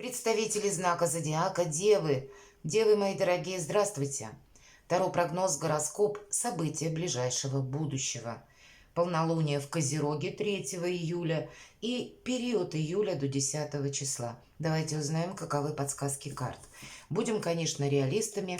Представители знака зодиака Девы. Девы, мои дорогие, здравствуйте. Таро прогноз, гороскоп, события ближайшего будущего. Полнолуние в Козероге 3 июля и период июля до 10 числа. Давайте узнаем, каковы подсказки карт. Будем, конечно, реалистами.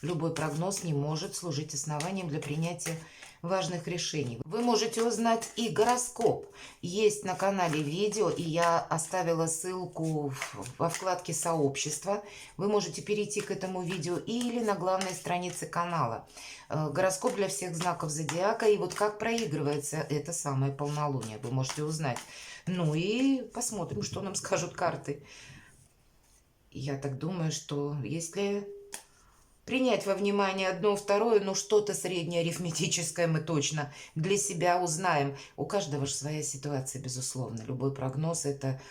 Любой прогноз не может служить основанием для принятия важных решений. Вы можете узнать и гороскоп. Есть на канале видео, и я оставила ссылку во вкладке «Сообщество». Вы можете перейти к этому видео или на главной странице канала. Гороскоп для всех знаков зодиака и вот как проигрывается это самое полнолуние. Вы можете узнать. Ну и посмотрим, что нам скажут карты. Я так думаю, что если принять во внимание одно, второе, ну что-то среднее арифметическое мы точно для себя узнаем. У каждого же своя ситуация, безусловно. Любой прогноз – это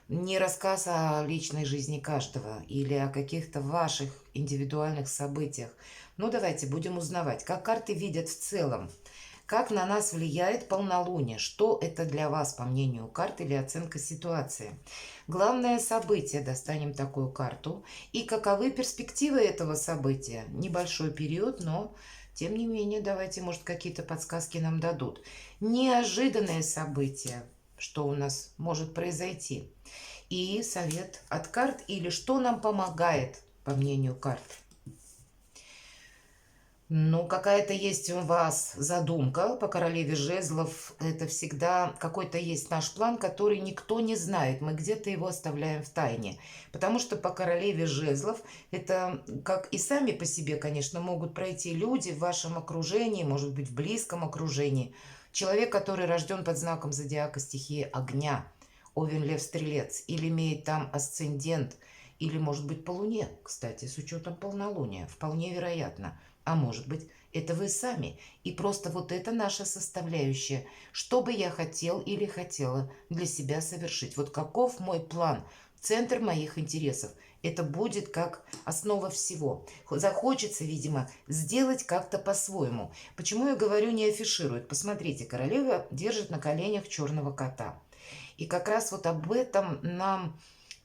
не рассказ о личной жизни каждого или о каких-то ваших индивидуальных событиях. Ну давайте будем узнавать, как карты видят в целом. Как на нас влияет полнолуние? Что это для вас, по мнению карт, или оценка ситуации? Главное событие, достанем такую карту. И каковы перспективы этого события? Небольшой период, но тем не менее, давайте, может, какие-то подсказки нам дадут. Неожиданное событие, что у нас может произойти. И совет от карт, или что нам помогает, по мнению карт. Ну, какая-то есть у вас задумка по королеве жезлов. Это всегда какой-то есть наш план, который никто не знает. Мы где-то его оставляем в тайне. Потому что по королеве жезлов это, как и сами по себе, конечно, могут пройти люди в вашем окружении, может быть, в близком окружении. Человек, который рожден под знаком зодиака стихии огня, Овен, Лев, Стрелец, или имеет там асцендент, или, может быть, по Луне, кстати, с учетом полнолуния, вполне вероятно. А может быть, это вы сами. И просто вот это наша составляющая. Что бы я хотел или хотела для себя совершить? Вот каков мой план? Центр моих интересов. Это будет как основа всего. Захочется, видимо, сделать как-то по-своему. Почему я говорю не афиширует? Посмотрите, королева держит на коленях черного кота. И как раз вот об этом нам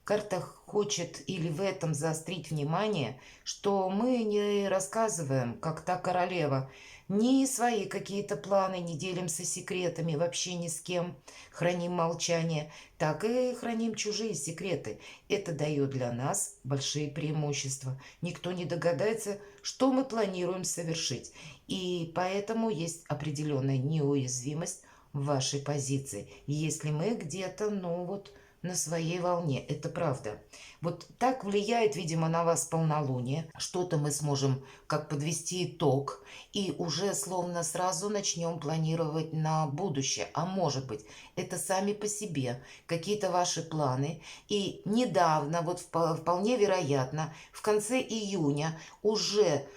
карта хочет или в этом заострить внимание, что мы не рассказываем, как та королева, ни свои какие-то планы, не делимся секретами вообще ни с кем, храним молчание, так и храним чужие секреты. Это дает для нас большие преимущества. Никто не догадается, что мы планируем совершить. И поэтому есть определенная неуязвимость в вашей позиции. Если мы где-то, ну вот, на своей волне, это правда. Вот так влияет, видимо, на вас полнолуние. Что-то мы сможем как подвести итог и уже словно сразу начнем планировать на будущее. А может быть, это сами по себе какие-то ваши планы. И недавно, вот вполне вероятно, в конце июня уже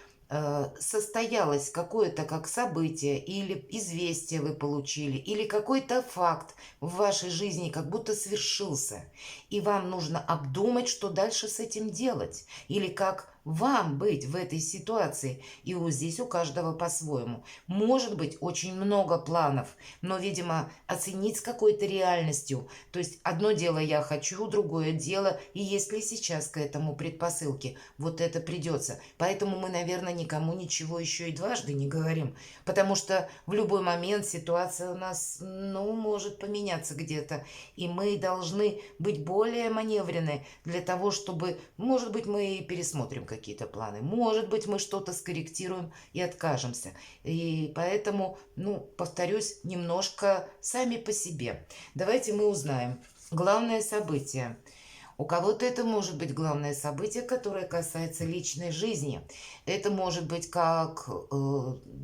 состоялось какое-то как событие или известие вы получили, или какой-то факт в вашей жизни как будто свершился, и вам нужно обдумать, что дальше с этим делать, или как вам быть в этой ситуации. И вот здесь у каждого по-своему. Может быть очень много планов, но, видимо, оценить с какой-то реальностью. То есть одно дело я хочу, другое дело, и если сейчас к этому предпосылки, вот это придется. Поэтому мы, наверное, никому ничего еще и дважды не говорим, потому что в любой момент ситуация у нас, ну, может поменяться где-то, и мы должны быть более маневренны для того, чтобы, может быть, мы пересмотрим какие-то планы, может быть, мы что-то скорректируем и откажемся. И поэтому, ну, повторюсь, немножко сами по себе. Давайте мы узнаем главное событие. У кого-то это может быть главное событие, которое касается личной жизни. Это может быть как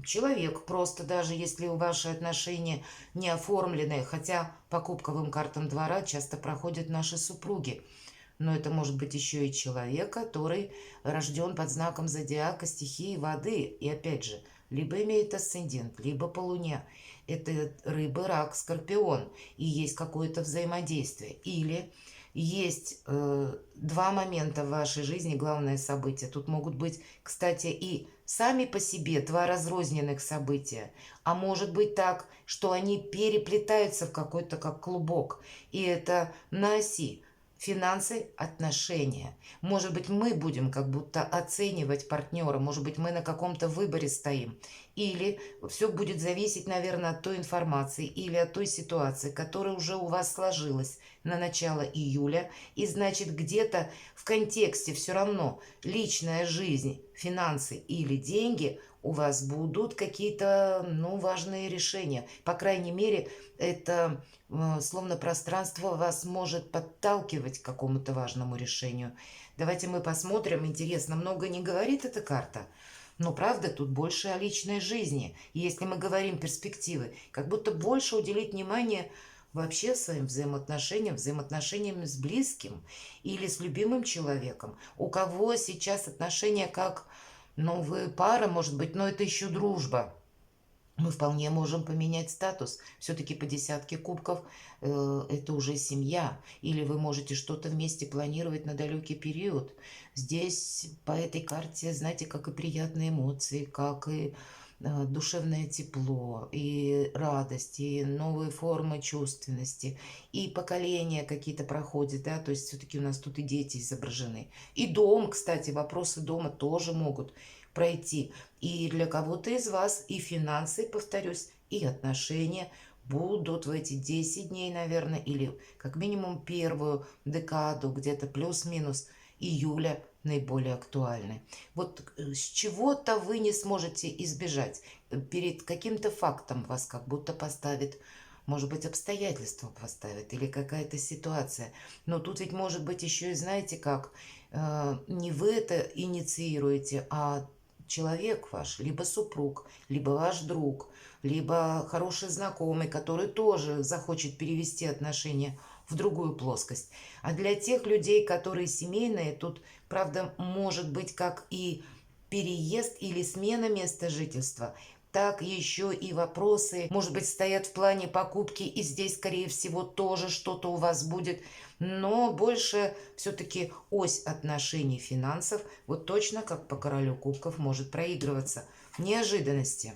человек, просто даже если ваши отношения не оформлены, хотя по кубковым картам двора часто проходят наши супруги. Но это может быть еще и человек, который рожден под знаком зодиака стихии воды. И опять же, либо имеет асцендент, либо по луне. Это рыба, рак, скорпион. И есть какое-то взаимодействие. Или есть два момента в вашей жизни, главное событие. Тут могут быть, кстати, и сами по себе два разрозненных события. А может быть так, что они переплетаются в какой-то как клубок. И это на оси. Финансы, отношения. Может быть, мы будем как будто оценивать партнера, может быть, мы на каком-то выборе стоим. Или все будет зависеть, наверное, от той информации или от той ситуации, которая уже у вас сложилась на начало июля. И значит, где-то в контексте все равно личная жизнь, финансы или деньги у вас будут какие-то, ну, важные решения. По крайней мере, это словно пространство вас может подталкивать к какому-то важному решению. Давайте мы посмотрим. Интересно, много не говорит эта карта? Но правда, тут больше о личной жизни. И если мы говорим перспективы, как будто больше уделить внимание вообще своим взаимоотношениям, взаимоотношениям с близким или с любимым человеком. У кого сейчас отношения как новая пара, может быть, но это еще дружба. Мы вполне можем поменять статус. Все-таки по десятке кубков это уже семья. Или вы можете что-то вместе планировать на далекий период. Здесь по этой карте, знаете, как и приятные эмоции, как и душевное тепло, и радость, и новые формы чувственности, и поколения какие-то проходят, да, то есть все-таки у нас тут и дети изображены. И дом, кстати, вопросы дома тоже могут пройти. И для кого-то из вас и финансы, повторюсь, и отношения будут в эти 10 дней, наверное, или как минимум первую декаду, где-то плюс-минус июля наиболее актуальны. Вот с чего-то вы не сможете избежать. Перед каким-то фактом вас как будто поставит, может быть, обстоятельства поставят или какая-то ситуация. Но тут ведь может быть еще и, знаете как, не вы это инициируете, а человек ваш, либо супруг, либо ваш друг, либо хороший знакомый, который тоже захочет перевести отношения в другую плоскость. А для тех людей, которые семейные, тут, правда, может быть как и переезд или смена места жительства, так еще и вопросы, может быть, стоят в плане покупки, и здесь, скорее всего, тоже что-то у вас будет, но больше все-таки ось отношений финансов, вот точно как по королю кубков, может проигрываться. Неожиданности.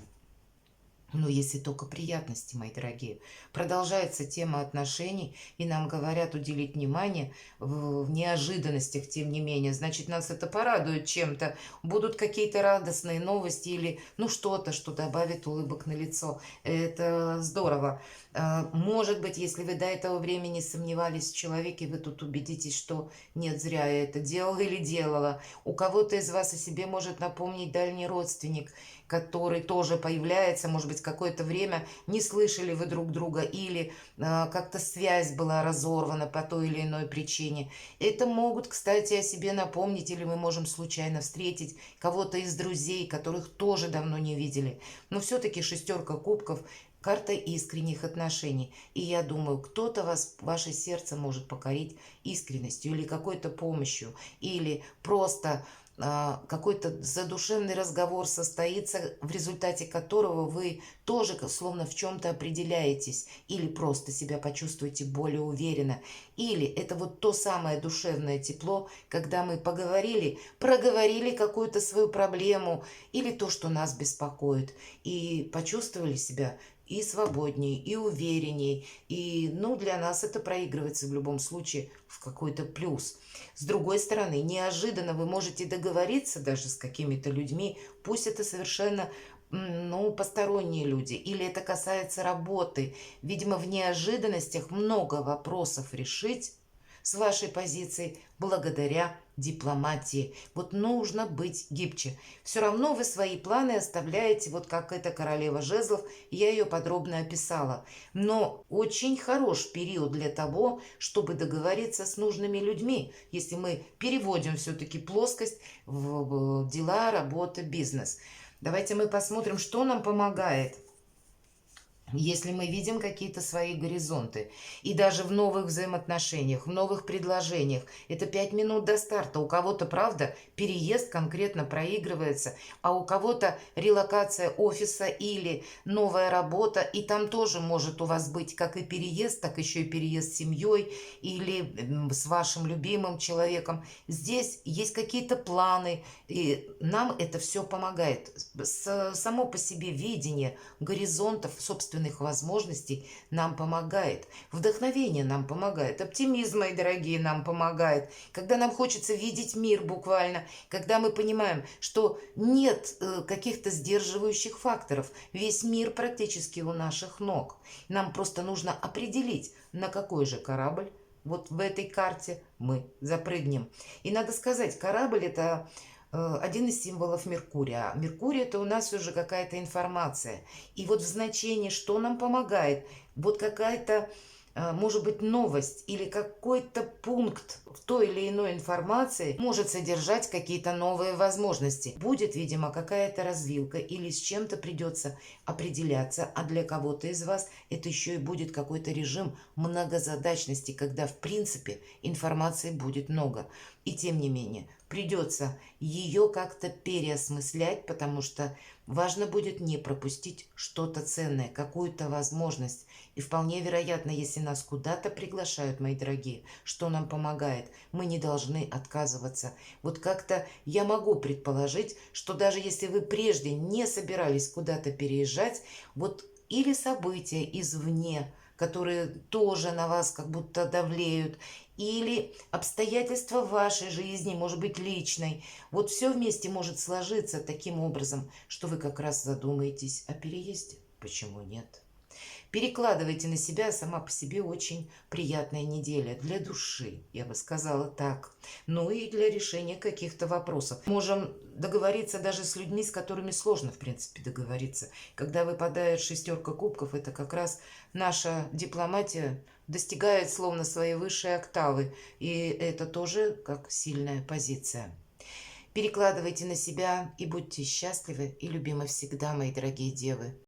Но если только приятности, мои дорогие. Продолжается тема отношений, и нам говорят уделить внимание в неожиданностях, тем не менее. Значит, нас это порадует чем-то. Будут какие-то радостные новости или ну что-то, что добавит улыбок на лицо. Это здорово. Может быть, если вы до этого времени сомневались в человеке, вы тут убедитесь, что нет, зря я это делала или делала. У кого-то из вас о себе может напомнить дальний родственник, который тоже появляется, может быть, какое-то время не слышали вы друг друга или как-то связь была разорвана по той или иной причине. Это могут, кстати, о себе напомнить, или мы можем случайно встретить кого-то из друзей, которых тоже давно не видели. Но все-таки шестерка кубков – карта искренних отношений. И я думаю, кто-то вас, ваше сердце может покорить искренностью или какой-то помощью, или просто какой-то задушевный разговор состоится, в результате которого вы тоже словно в чем-то определяетесь или просто себя почувствуете более уверенно. Или это вот то самое душевное тепло, когда мы поговорили, проговорили какую-то свою проблему или то, что нас беспокоит, и почувствовали себя и свободней, и уверенней. И, ну, для нас это проигрывается в любом случае в какой-то плюс. С другой стороны, неожиданно вы можете договориться даже с какими-то людьми, пусть это совершенно ну, посторонние люди, или это касается работы. Видимо, в неожиданностях много вопросов решить с вашей позиции благодаря дипломатии. Вот нужно быть гибче. Все равно вы свои планы оставляете, вот как эта королева жезлов, я ее подробно описала. Но очень хорош период для того, чтобы договориться с нужными людьми, если мы переводим все-таки плоскость в дела, работа, бизнес. Давайте мы посмотрим, что нам помогает. Если мы видим какие-то свои горизонты, и даже в новых взаимоотношениях, в новых предложениях, это 5 минут до старта. У кого-то, правда, переезд конкретно проигрывается, а у кого-то релокация офиса или новая работа, и там тоже может у вас быть как и переезд, так еще и переезд с семьей или с вашим любимым человеком. Здесь есть какие-то планы, и нам это все помогает. Само по себе видение горизонтов, собственно, собственных возможностей нам помогает. Вдохновение нам помогает. Оптимизм, мои дорогие, нам помогает. Когда нам хочется видеть мир буквально. Когда мы понимаем, что нет каких-то сдерживающих факторов. Весь мир практически у наших ног. Нам просто нужно определить, на какой же корабль вот в этой карте мы запрыгнем. И надо сказать, корабль это один из символов Меркурия. Меркурий это у нас уже какая-то информация. И вот в значении, что нам помогает, вот какая-то, может быть, новость или какой-то пункт в той или иной информации может содержать какие-то новые возможности. Будет, видимо, какая-то развилка или с чем-то придется определяться, а для кого-то из вас это еще и будет какой-то режим многозадачности, когда, в принципе, информации будет много. И тем не менее, придется ее как-то переосмыслять, потому что важно будет не пропустить что-то ценное, какую-то возможность. И вполне вероятно, если нас куда-то приглашают, мои дорогие, что нам помогает, мы не должны отказываться. Вот как-то я могу предположить, что даже если вы прежде не собирались куда-то переезжать, вот или события извне, которые тоже на вас как будто давлеют, или обстоятельства вашей жизни, может быть, личной. Вот все вместе может сложиться таким образом, что вы как раз задумаетесь о переезде. Почему нет? Перекладывайте на себя, сама по себе очень приятная неделя для души, я бы сказала так. Ну и для решения каких-то вопросов. Можем договориться даже с людьми, с которыми сложно, в принципе, договориться. Когда выпадает шестерка кубков, это как раз наша дипломатия достигает словно своей высшей октавы. И это тоже как сильная позиция. Перекладывайте на себя и будьте счастливы и любимы всегда, мои дорогие девы.